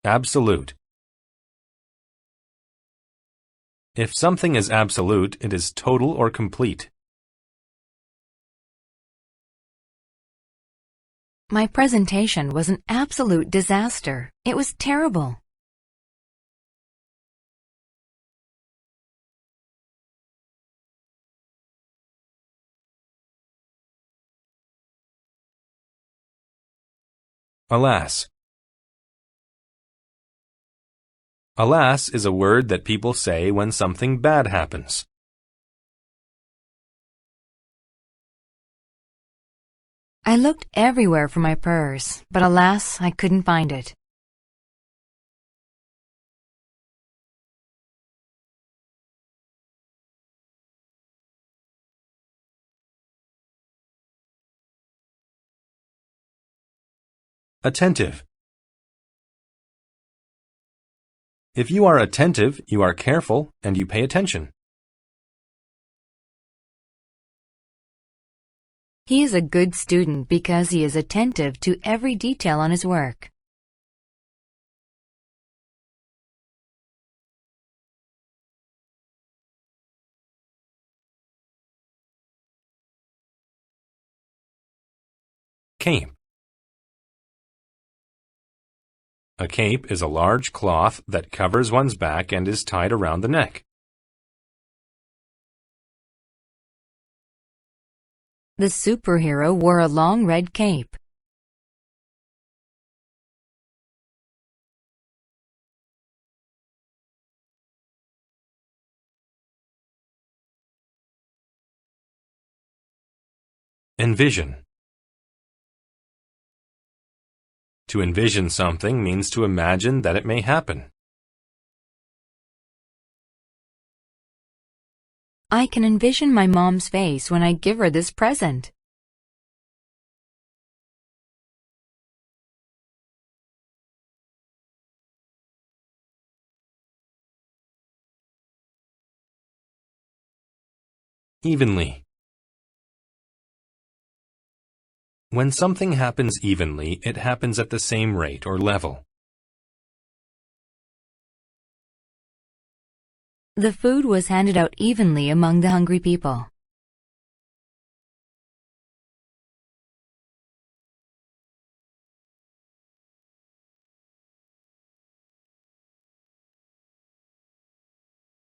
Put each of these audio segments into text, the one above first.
Absolute. If something is absolute, it is total or complete. My presentation was an absolute disaster. It was terrible. Alas. Alas is a word that people say when something bad happens. I looked everywhere for my purse, but alas, I couldn't find it. Attentive. If you are attentive, you are careful and you pay attention. He is a good student because he is attentive to every detail on his work. Cape. A cape is a large cloth that covers one's back and is tied around the neck. The superhero wore a long red cape. Envision. To envision something means to imagine that it may happen. I can envision my mom's face when I give her this present. Evenly. When something happens evenly, it happens at the same rate or level. The food was handed out evenly among the hungry people.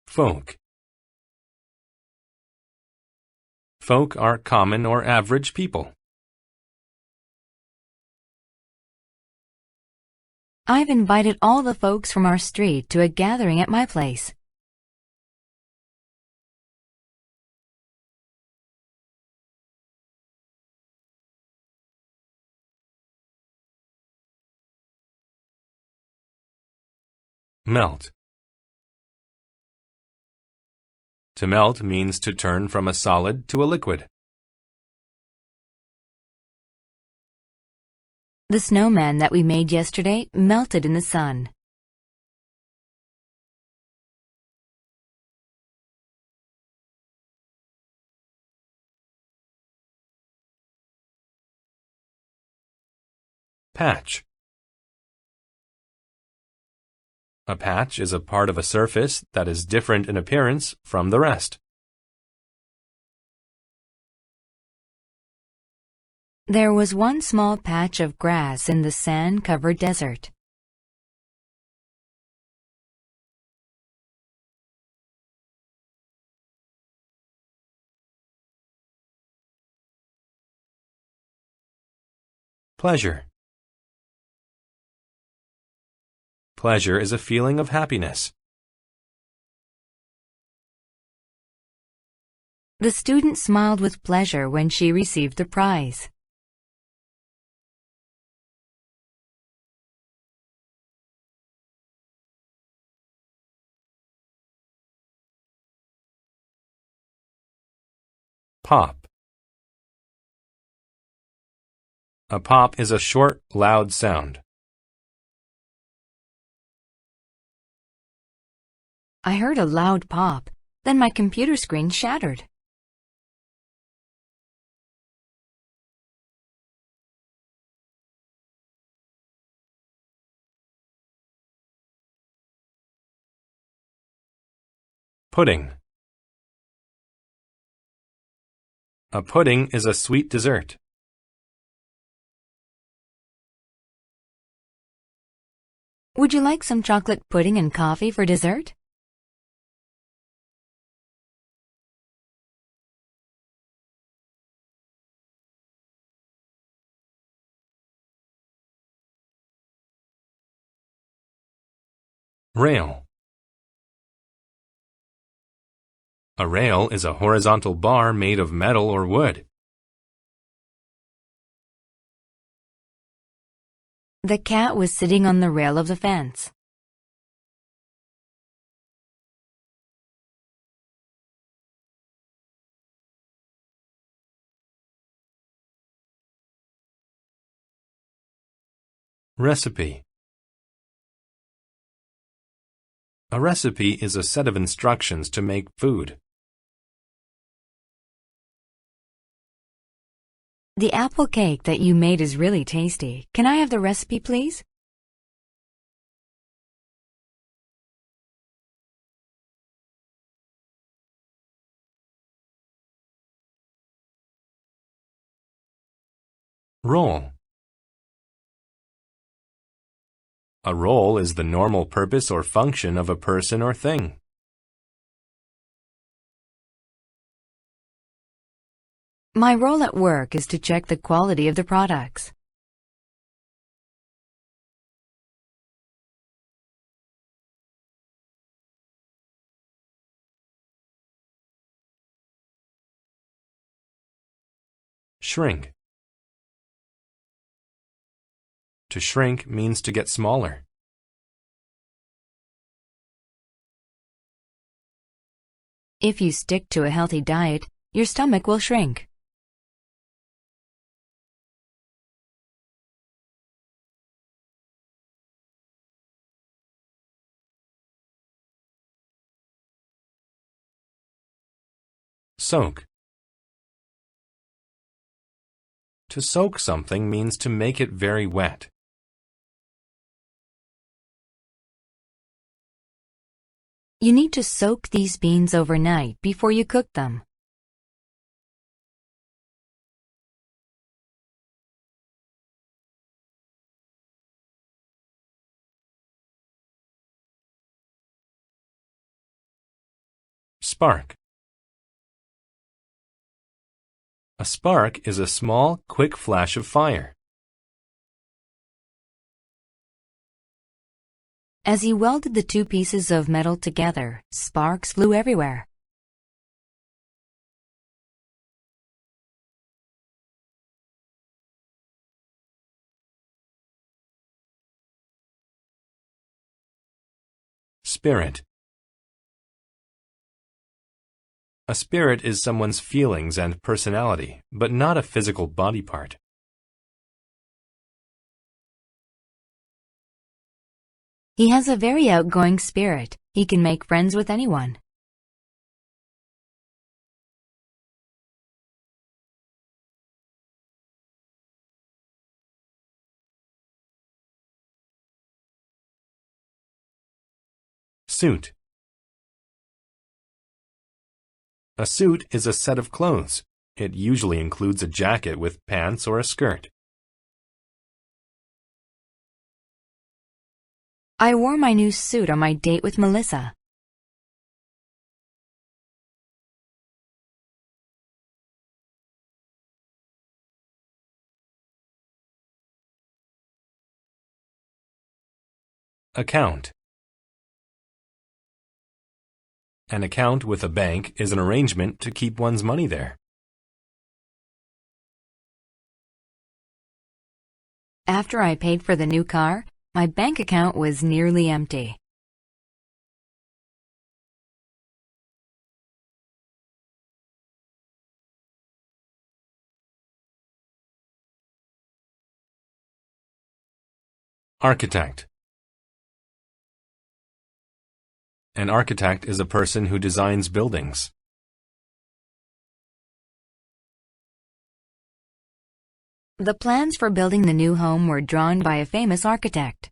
Folk. Folk are common or average people. I've invited all the folks from our street to a gathering at my place. Melt. To melt means to turn from a solid to a liquid. The snowman that we made yesterday melted in the sun. Patch. A patch is a part of a surface that is different in appearance from the rest. There was one small patch of grass in the sand-covered desert. Pleasure. Pleasure is a feeling of happiness. The student smiled with pleasure when she received the prize. Pop. A pop is a short, loud sound. I heard a loud pop, then my computer screen shattered. Pudding. A pudding is a sweet dessert. Would you like some chocolate pudding and coffee for dessert? Rail. A rail is a horizontal bar made of metal or wood. The cat was sitting on the rail of the fence. Recipe. A recipe is a set of instructions to make food. The apple cake that you made is really tasty. Can I have the recipe, please? Roll. A role is the normal purpose or function of a person or thing. My role at work is to check the quality of the products. Shrink. To shrink means to get smaller. If you stick to a healthy diet, your stomach will shrink. Soak. To soak something means to make it very wet. You need to soak these beans overnight before you cook them. Spark. A spark is a small, quick flash of fire. As he welded the two pieces of metal together, sparks flew everywhere. Spirit. A spirit is someone's feelings and personality, but not a physical body part. He has a very outgoing spirit. He can make friends with anyone. Suit. A suit is a set of clothes. It usually includes a jacket with pants or a skirt. I wore my new suit on my date with Melissa. Account. An account with a bank is an arrangement to keep one's money there. After I paid for the new car, my bank account was nearly empty. Architect. An architect is a person who designs buildings. The plans for building the new home were drawn by a famous architect.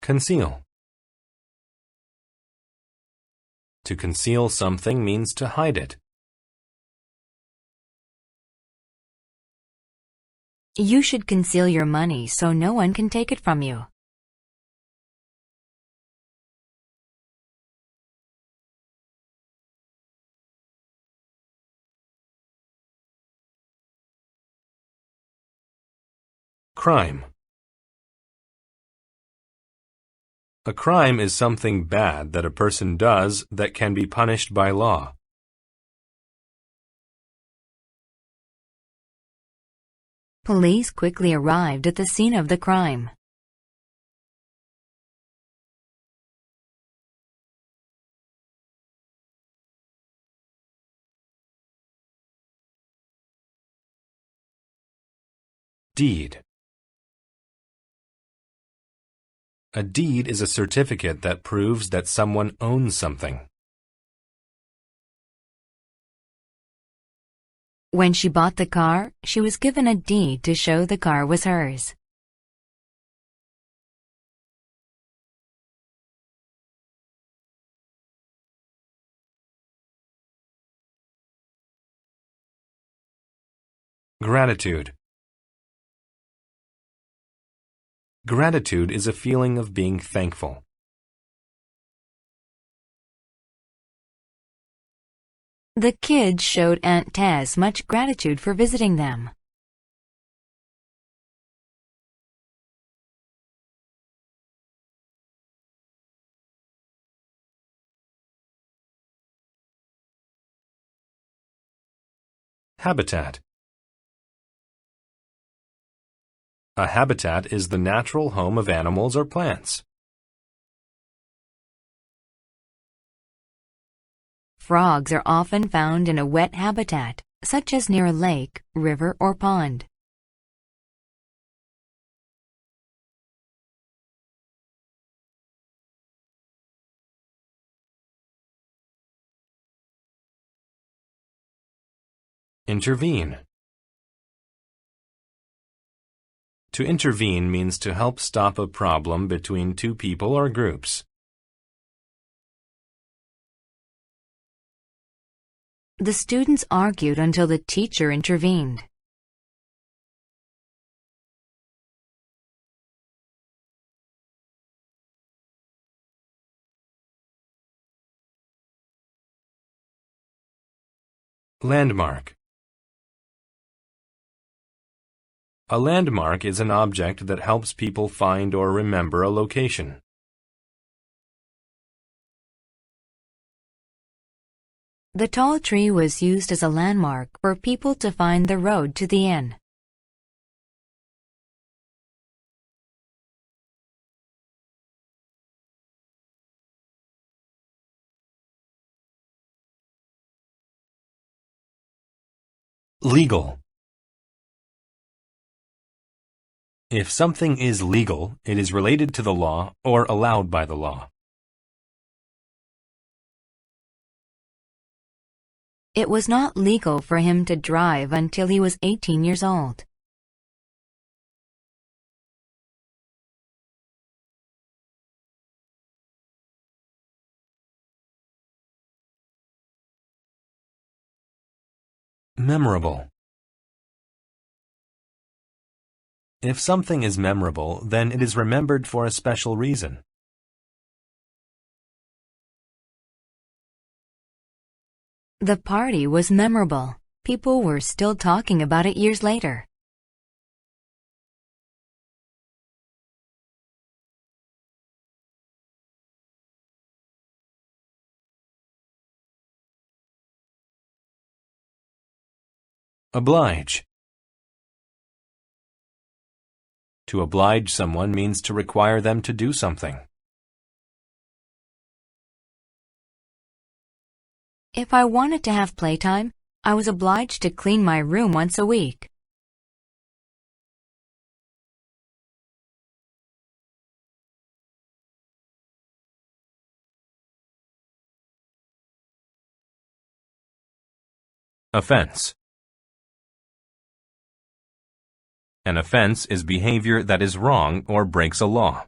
Conceal. To conceal something means to hide it. You should conceal your money so no one can take it from you. Crime. A crime is something bad that a person does that can be punished by law. Police quickly arrived at the scene of the crime. Deed. A deed is a certificate that proves that someone owns something. When she bought the car, she was given a deed to show the car was hers. Gratitude. Gratitude is a feeling of being thankful. The kids showed Aunt Tess much gratitude for visiting them. Habitat. A habitat is the natural home of animals or plants. Frogs are often found in a wet habitat, such as near a lake, river, or pond. Intervene. To intervene means to help stop a problem between two people or groups. The students argued until the teacher intervened. Landmark. A landmark is an object that helps people find or remember a location. The tall tree was used as a landmark for people to find the road to the inn. Legal. If something is legal, it is related to the law or allowed by the law. It was not legal for him to drive until he was 18 years old. Memorable. If something is memorable, then it is remembered for a special reason. The party was memorable. People were still talking about it years later. Oblige. To oblige someone means to require them to do something. If I wanted to have playtime, I was obliged to clean my room once a week. Offense. An offense is behavior that is wrong or breaks a law.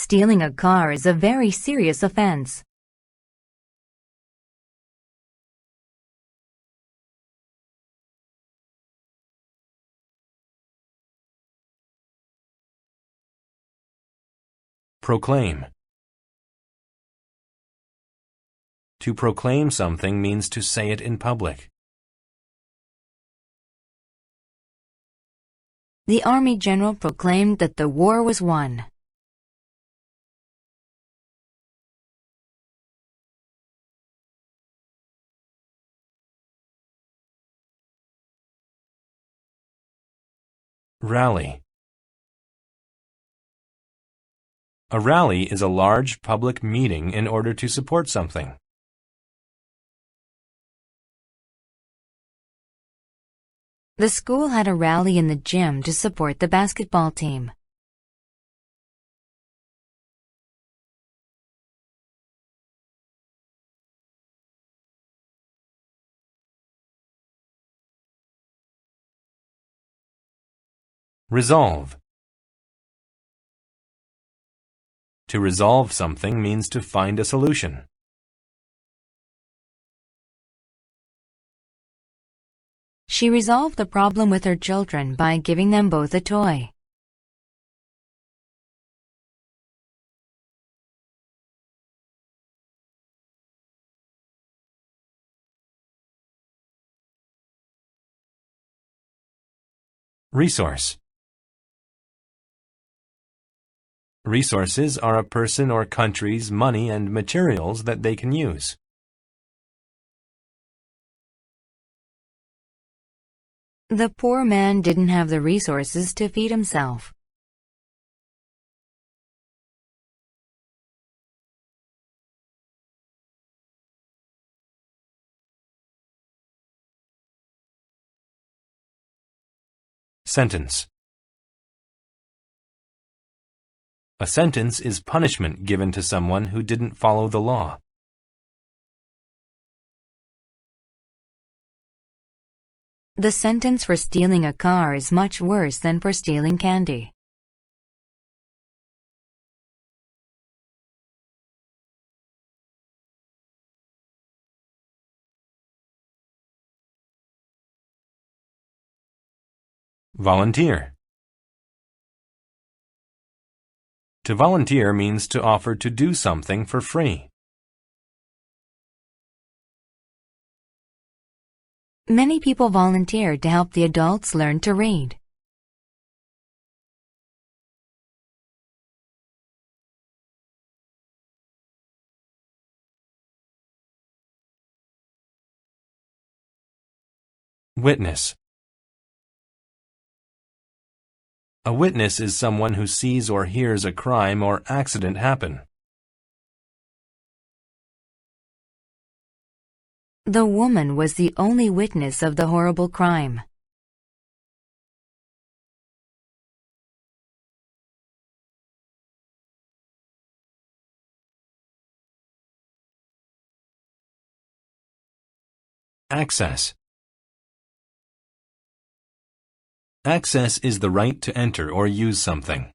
Stealing a car is a very serious offense. Proclaim. To proclaim something means to say it in public. The Army general proclaimed that the war was won. Rally. A rally is a large public meeting in order to support something. The school had a rally in the gym to support the basketball team. Resolve. To resolve something means to find a solution. She resolved the problem with her children by giving them both a toy. Resource. Resources are a person or country's money and materials that they can use. The poor man didn't have the resources to feed himself. Sentence. A sentence is punishment given to someone who didn't follow the law. The sentence for stealing a car is much worse than for stealing candy. Volunteer. To volunteer means to offer to do something for free. Many people volunteered to help the adults learn to read. Witness. A witness is someone who sees or hears a crime or accident happen. The woman was the only witness of the horrible crime. Access. Access is the right to enter or use something.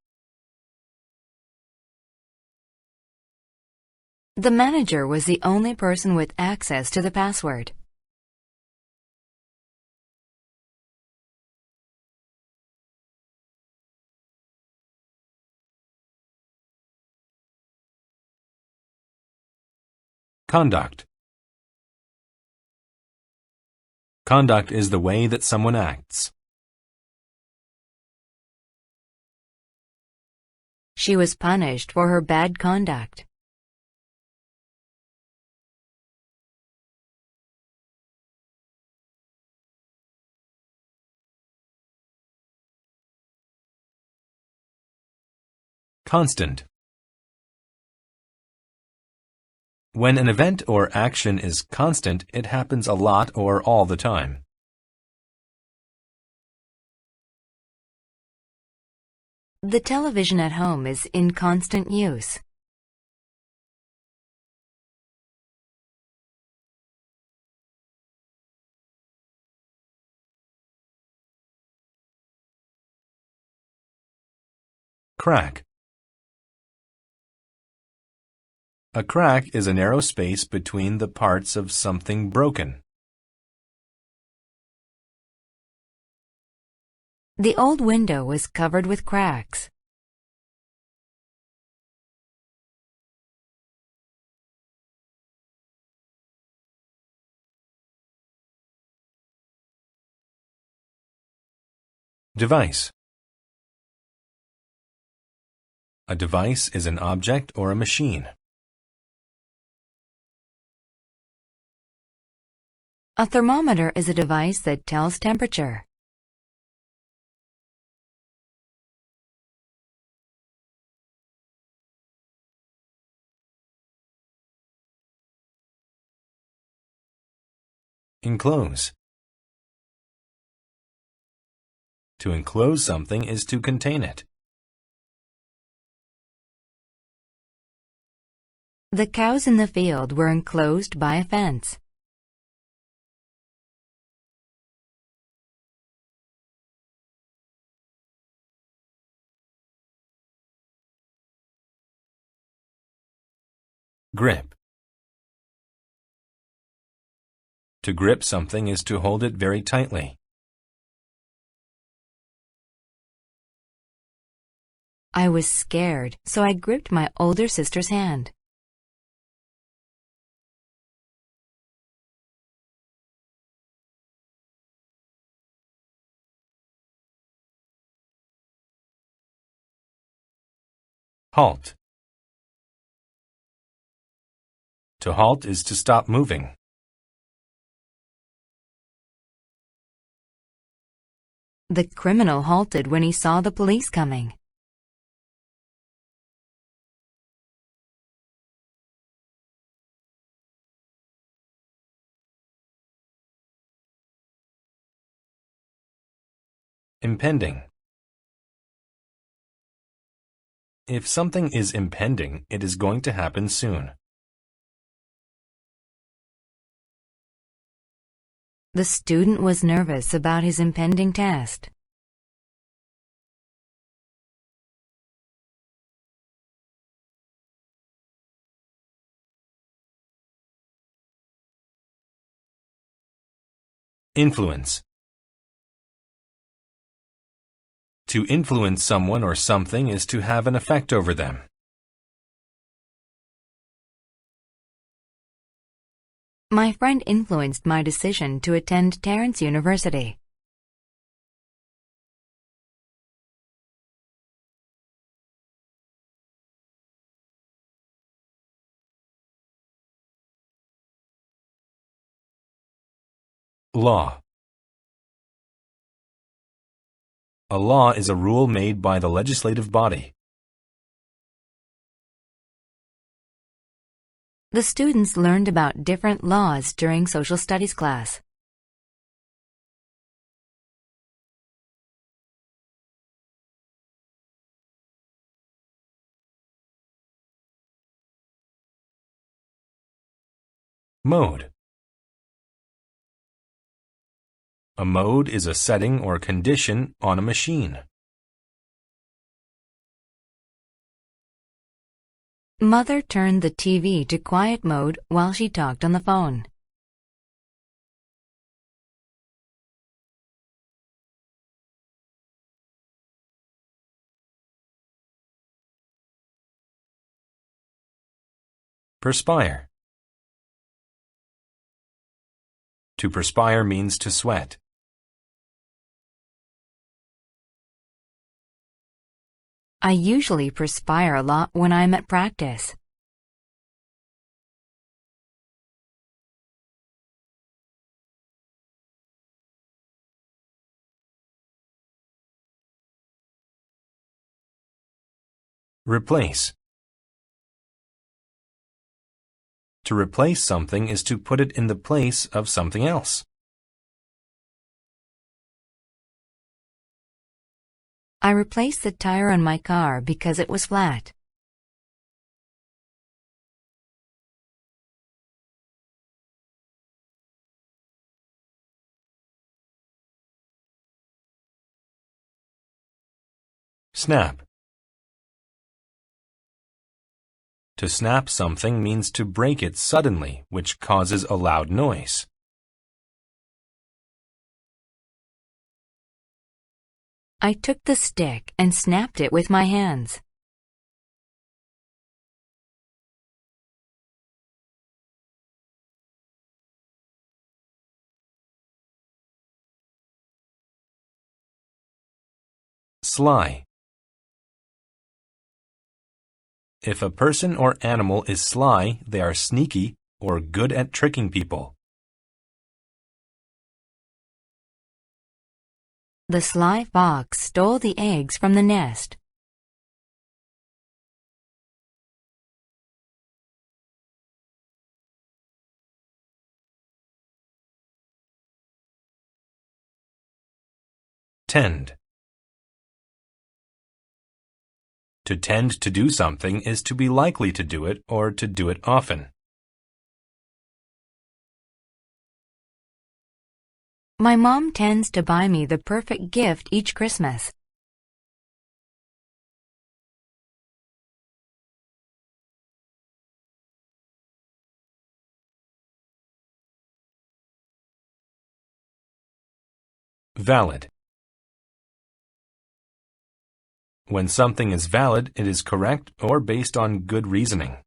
The manager was the only person with access to the password. Conduct. Conduct is the way that someone acts. She was punished for her bad conduct. Constant. When an event or action is constant, it happens a lot or all the time. The television at home is in constant use. Crack. A crack is a narrow space between the parts of something broken. The old window was covered with cracks. Device. A device is an object or a machine. A thermometer is a device that tells temperature. Enclose. To enclose something is to contain it. The cows in the field were enclosed by a fence. Grip. To grip something is to hold it very tightly. I was scared, so I gripped my older sister's hand. Halt. To halt is to stop moving. The criminal halted when he saw the police coming. Impending. If something is impending, it is going to happen soon. The student was nervous about his impending test. Influence. To influence someone or something is to have an effect over them. My friend influenced my decision to attend Terrence University. Law. A law is a rule made by the legislative body. The students learned about different laws during social studies class. Mode. A mode is a setting or condition on a machine. Mother turned the TV to quiet mode while she talked on the phone. Perspire. To perspire means to sweat. I usually perspire a lot when I'm at practice. Replace. To replace something is to put it in the place of something else. I replaced the tire on my car because it was flat. Snap. To snap something means to break it suddenly, which causes a loud noise. I took the stick and snapped it with my hands. Sly. If a person or animal is sly, they are sneaky or good at tricking people. The sly fox stole the eggs from the nest. Tend. To tend to do something is to be likely to do it or to do it often. My mom tends to buy me the perfect gift each Christmas. Valid. When something is valid, it is correct or based on good reasoning.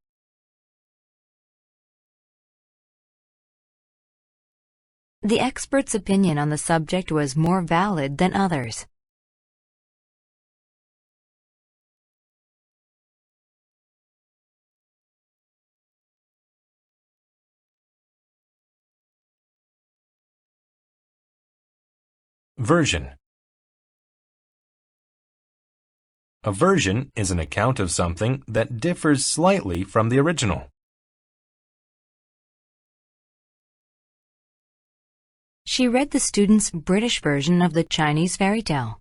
The expert's opinion on the subject was more valid than others. Version. A version is an account of something that differs slightly from the original. She read the student's British version of the Chinese fairy tale.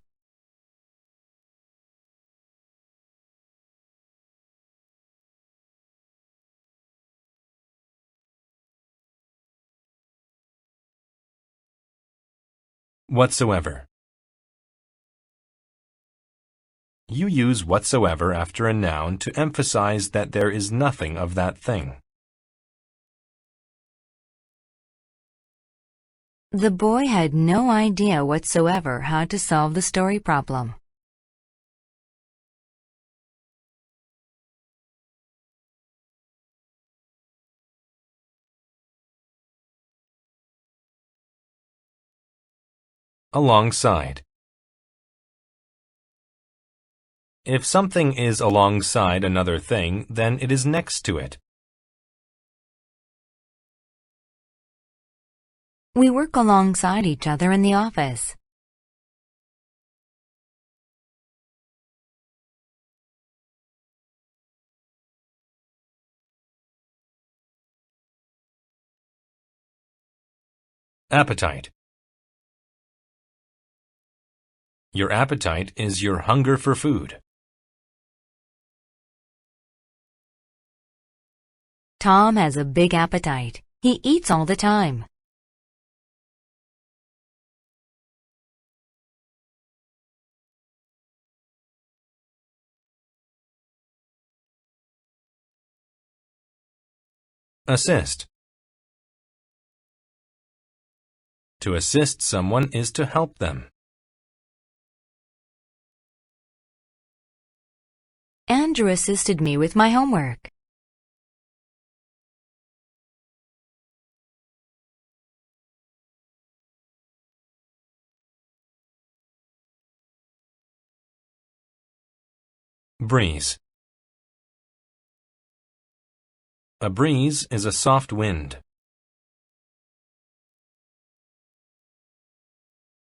Whatsoever. You use whatsoever after a noun to emphasize that there is nothing of that thing. The boy had no idea whatsoever how to solve the story problem. Alongside. If something is alongside another thing, then it is next to it. We work alongside each other in the office. Appetite. Your appetite is your hunger for food. Tom has a big appetite. He eats all the time. Assist. To assist someone is to help them. Andrew assisted me with my homework. Breeze. A breeze is a soft wind.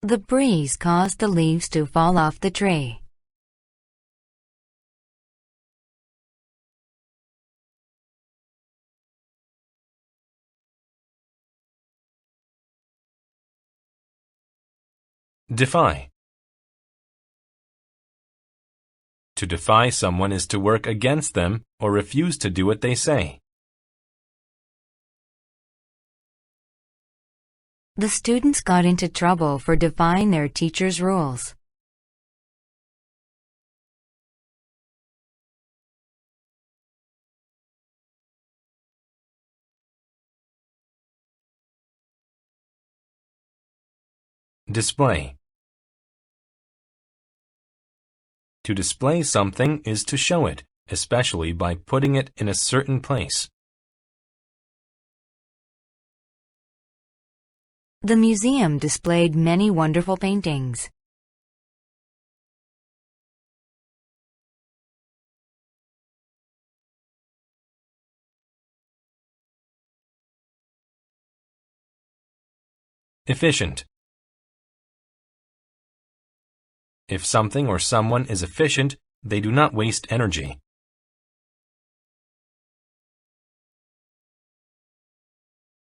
The breeze caused the leaves to fall off the tree. Defy. To defy someone is to work against them or refuse to do what they say. The students got into trouble for defying their teacher's rules. Display. To display something is to show it, especially by putting it in a certain place. The museum displayed many wonderful paintings. Efficient. If something or someone is efficient, they do not waste energy.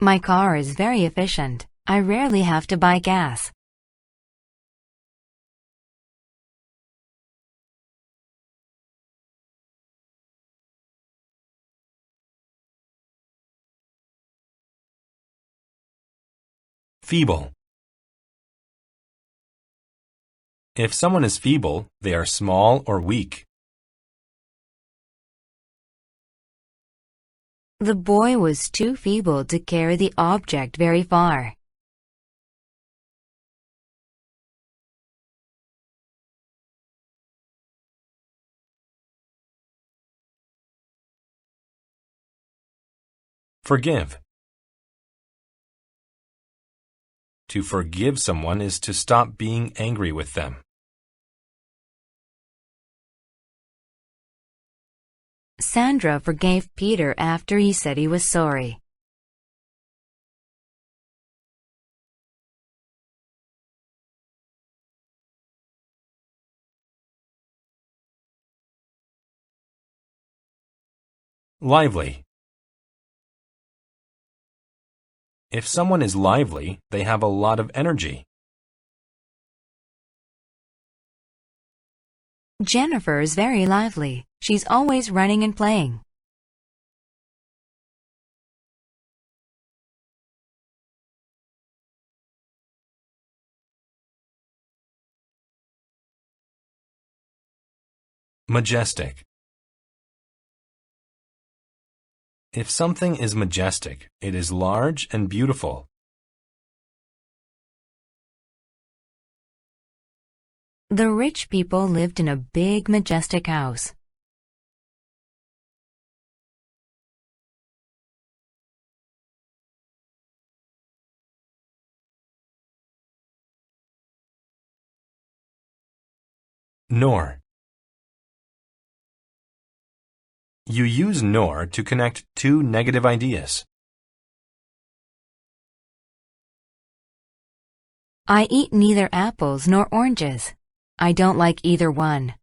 My car is very efficient. I rarely have to buy gas. Feeble. If someone is feeble, they are small or weak. The boy was too feeble to carry the object very far. Forgive. To forgive someone is to stop being angry with them. Sandra forgave Peter after he said he was sorry. Lively. If someone is lively, they have a lot of energy. Jennifer is very lively. She's always running and playing. Majestic. If something is majestic, it is large and beautiful. The rich people lived in a big, majestic house. Nor. You use nor to connect two negative ideas. I eat neither apples nor oranges. I don't like either one.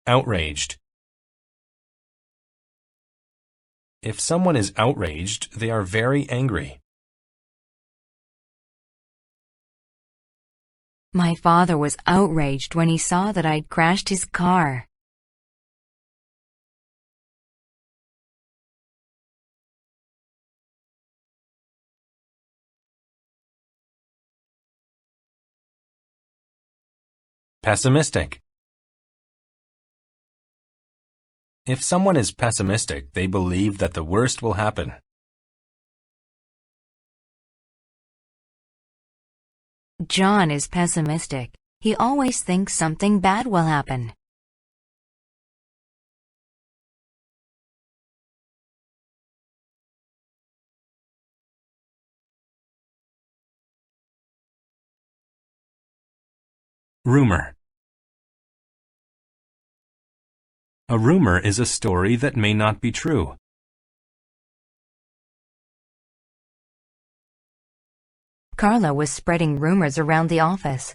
Outraged. If someone is outraged, they are very angry. My father was outraged when he saw that I'd crashed his car. Pessimistic. If someone is pessimistic, they believe that the worst will happen. John is pessimistic. He always thinks something bad will happen. Rumor. A rumor is a story that may not be true. Carla was spreading rumors around the office.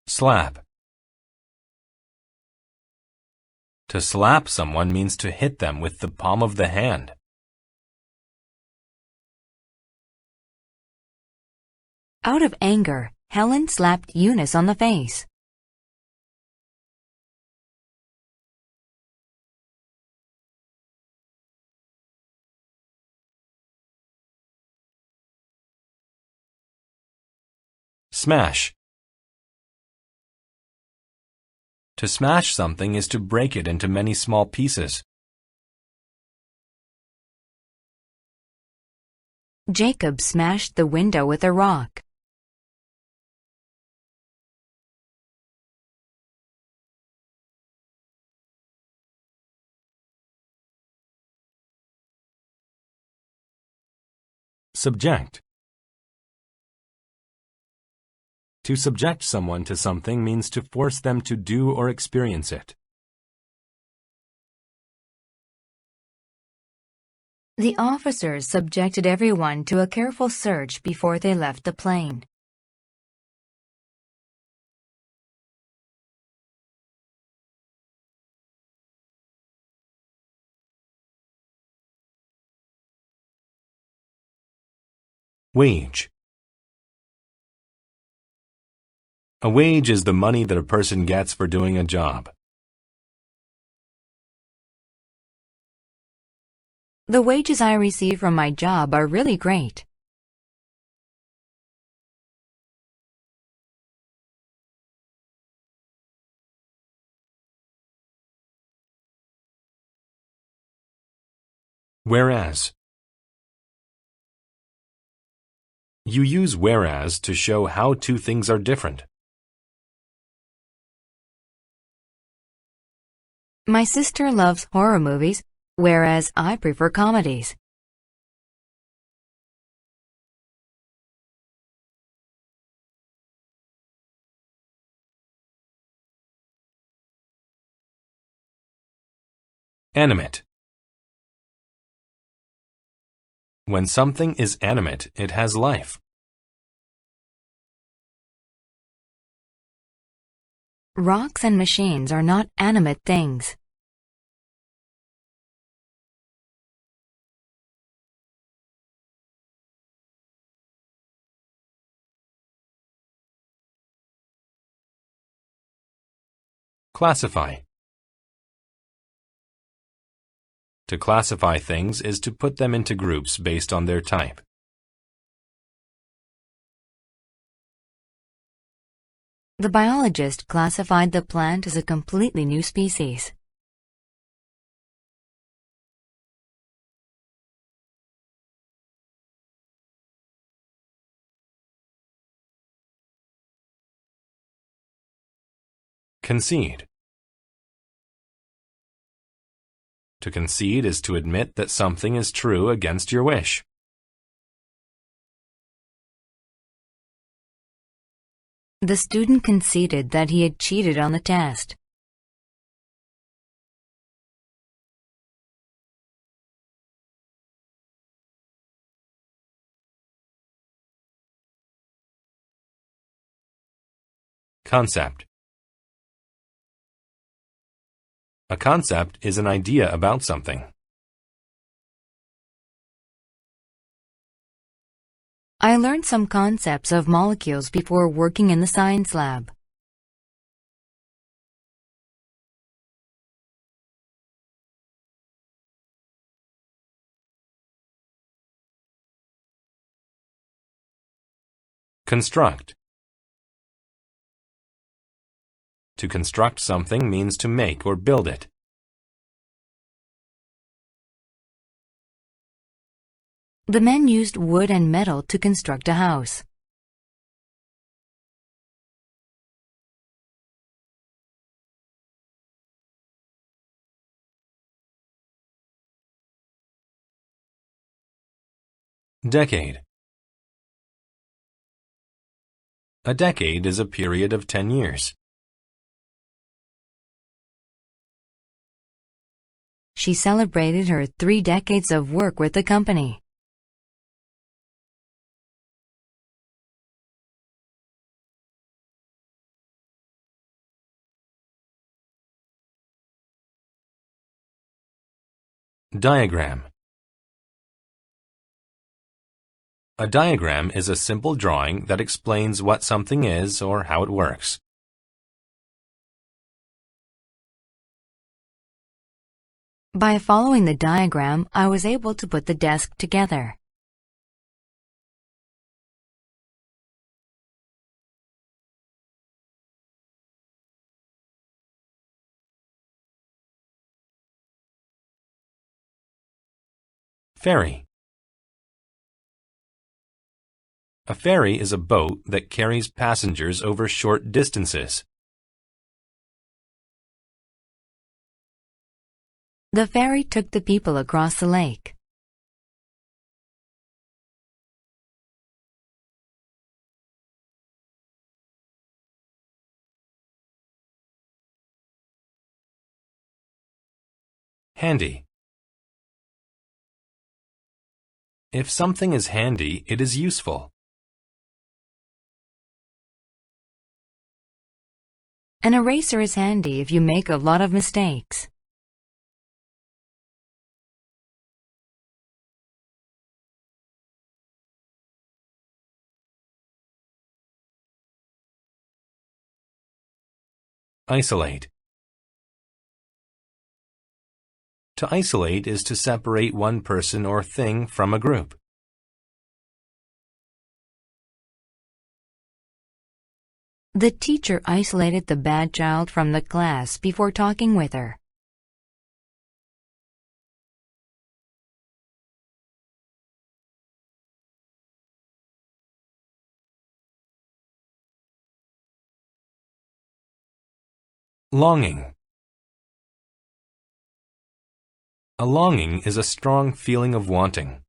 Slap. To slap someone means to hit them with the palm of the hand. Out of anger, Helen slapped Eunice on the face. Smash. To smash something is to break it into many small pieces. Jacob smashed the window with a rock. Subject. To subject someone to something means to force them to do or experience it. The officers subjected everyone to a careful search before they left the plane. Wage. A wage is the money that a person gets for doing a job. The wages I receive from my job are really great. Whereas. You use whereas to show how two things are different. My sister loves horror movies, whereas I prefer comedies. Animate. When something is animate, it has life. Rocks and machines are not animate things. Classify. To classify things is to put them into groups based on their type. The biologist classified the plant as a completely new species. Concede. To concede is to admit that something is true against your wish. The student conceded that he had cheated on the test. Concept. A concept is an idea about something. I learned some concepts of molecules before working in the science lab. Construct. To construct something means to make or build it. The men used wood and metal to construct a house. Decade. A decade is a period of 10 years. She celebrated her 3 decades of work with the company. Diagram. A diagram is a simple drawing that explains what something is or how it works. By following the diagram, I was able to put the desk together. Ferry. A ferry is a boat that carries passengers over short distances. The ferry took the people across the lake. Handy. If something is handy, it is useful. An eraser is handy if you make a lot of mistakes. Isolate. To isolate is to separate one person or thing from a group. The teacher isolated the bad child from the class before talking with her. Longing. A longing is a strong feeling of wanting.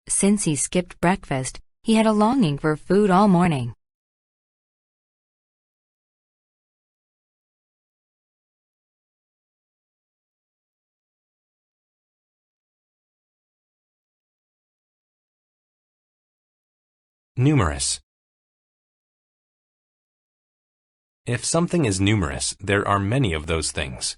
Since he skipped breakfast, he had a longing for food all morning. Numerous. If something is numerous, there are many of those things.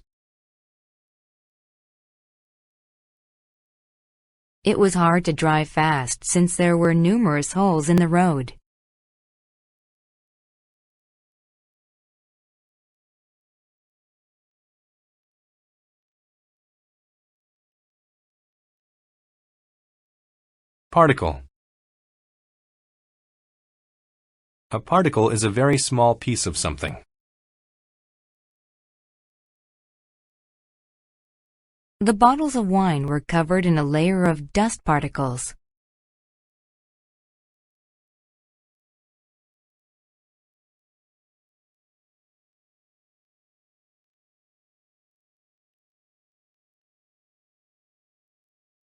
It was hard to drive fast since there were numerous holes in the road. Particle. A particle is a very small piece of something. The bottles of wine were covered in a layer of dust particles.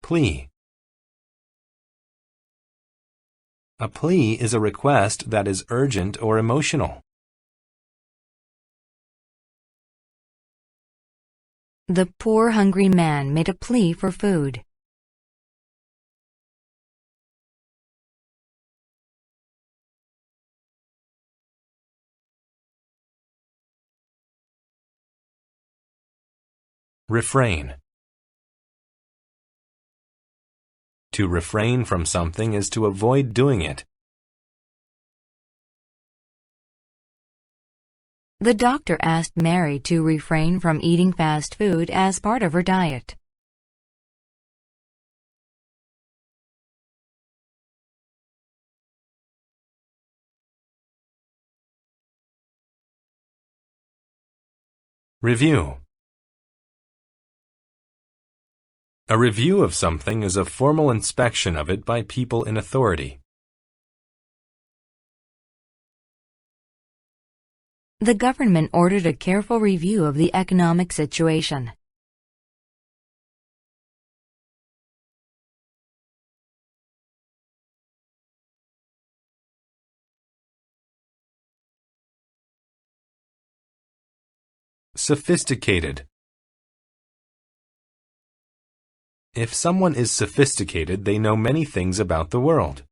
Plea. A plea is a request that is urgent or emotional. The poor hungry man made a plea for food. Refrain. To refrain from something is to avoid doing it. The doctor asked Mary to refrain from eating fast food as part of her diet. Review. A review of something is a formal inspection of it by people in authority. The government ordered a careful review of the economic situation. Sophisticated. If someone is sophisticated, they know many things about the world.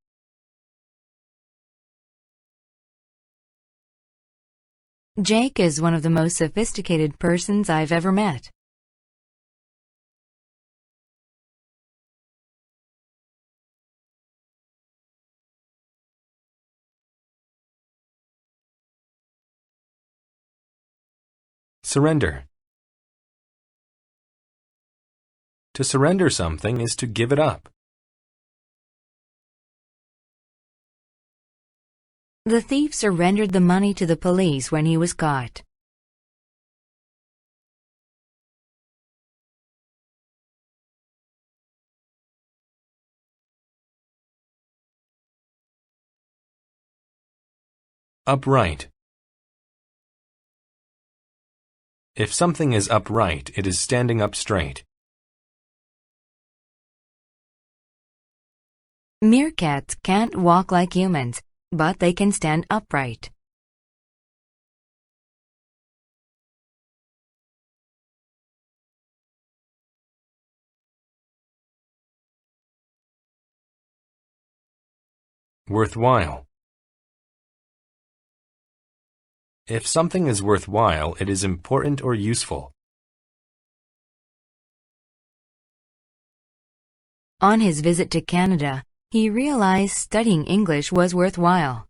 Jake is one of the most sophisticated persons I've ever met. Surrender. To surrender something is to give it up. The thief surrendered the money to the police when he was caught. Upright. If something is upright, it is standing up straight. Meerkats can't walk like humans, but they can stand upright. Worthwhile. If something is worthwhile, it is important or useful. On his visit to Canada, he realized studying English was worthwhile.